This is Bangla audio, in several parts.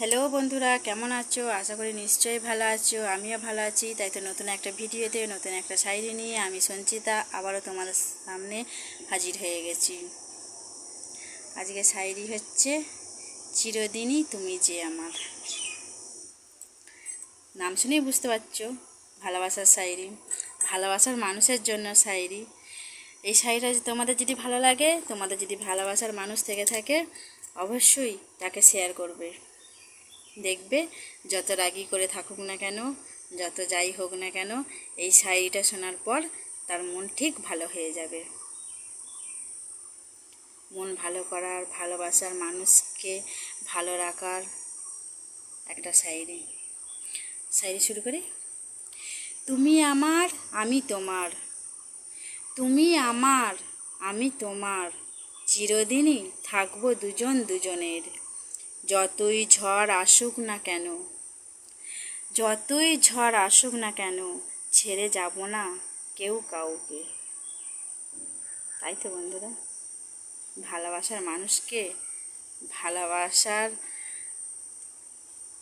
হ্যালো বন্ধুরা, কেমন আছো? আশা করি নিশ্চয়ই ভালো আছো। আমিও ভালো আছি। তাই তো নতুন একটা ভিডিওতে নতুন একটা শায়রি নিয়ে আমি সঞ্চিতা আবারও তোমাদের সামনে হাজির হয়ে গেছি। আজকে শায়রি হচ্ছে চিরদিনই তুমি যে আমার। নাম শুনেই বুঝতে পারছো ভালোবাসার শায়রি, ভালোবাসার মানুষের জন্য শায়রি। এই শায়রিটা তোমাদের যদি ভালো লাগে, তোমাদের যদি ভালোবাসার মানুষ থেকে থাকে, অবশ্যই তাকে শেয়ার করবে। দেখবে যত রাগী করে থাকুক না কেন, যত যাই হোক না কেন, এই শায়রিটা শোনার পর তার মন ঠিক ভালো হয়ে যাবে। মন ভালো করার, ভালোবাসার মানুষকে ভালো রাখার একটা শায়রি। শায়রি শুরু করি। তুমি আমার, আমি তোমার, তুমি আমার, আমি তোমার, চিরদিনই থাকবো দুজন দুজনের। যতই ঝড় আসুক না কেন, যতই ঝড় আসুক না কেন, ছেড়ে যাব না কেউ কাউকে। তাই তো বন্ধুরা, ভালোবাসার মানুষকে, ভালোবাসার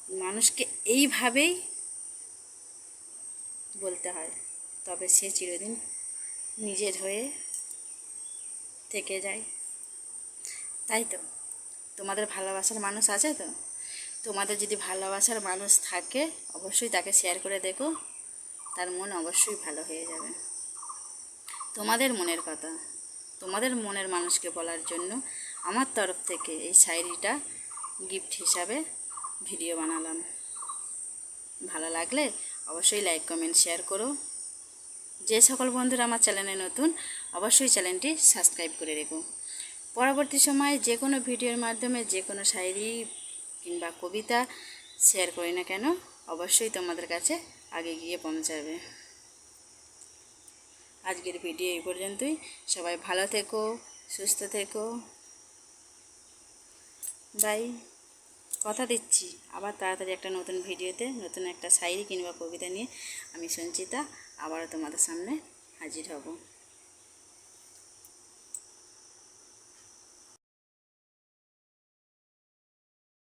মানুষকে এইভাবেই বলতে হয়, তবে সে চিরদিন নিজের হয়ে থেকে যায়। তাই তো, তোমাদের ভালোবাসার মানুষ আছে তো? তোমাদের যদি ভালোবাসার মানুষ থাকে, অবশ্যই তাকে শেয়ার করে দেখো, তার মন অবশ্যই ভালো হয়ে যাবে। তোমাদের মনের কথা, তোমাদের মনের মানুষকে বলার জন্য আমার তরফ থেকে এই শায়রিটা গিফট হিসাবে ভিডিও বানালাম। ভালো লাগলে অবশ্যই লাইক কমেন্ট শেয়ার করো। যে সকল বন্ধুরা আমার চ্যানেলে নতুন, অবশ্যই চ্যানেলটি সাবস্ক্রাইব করে রেখো। পরবর্তী সময়ে যে কোনো ভিডিওর মাধ্যমে যে কোনো শায়রি কিংবা কবিতা শেয়ার করি না কেন, অবশ্যই তোমাদের কাছে আগে গিয়ে পৌঁছাবে। আজকের ভিডিও এই পর্যন্তই। সবাই ভালো থেকো, সুস্থ থেকো। বাই। কথা দিচ্ছি আবার তাড়াতাড়ি একটা নতুন ভিডিওতে নতুন একটা শায়রি কিংবা কবিতা নিয়ে আমি সঞ্চিতা আবারও তোমাদের সামনে হাজির হব।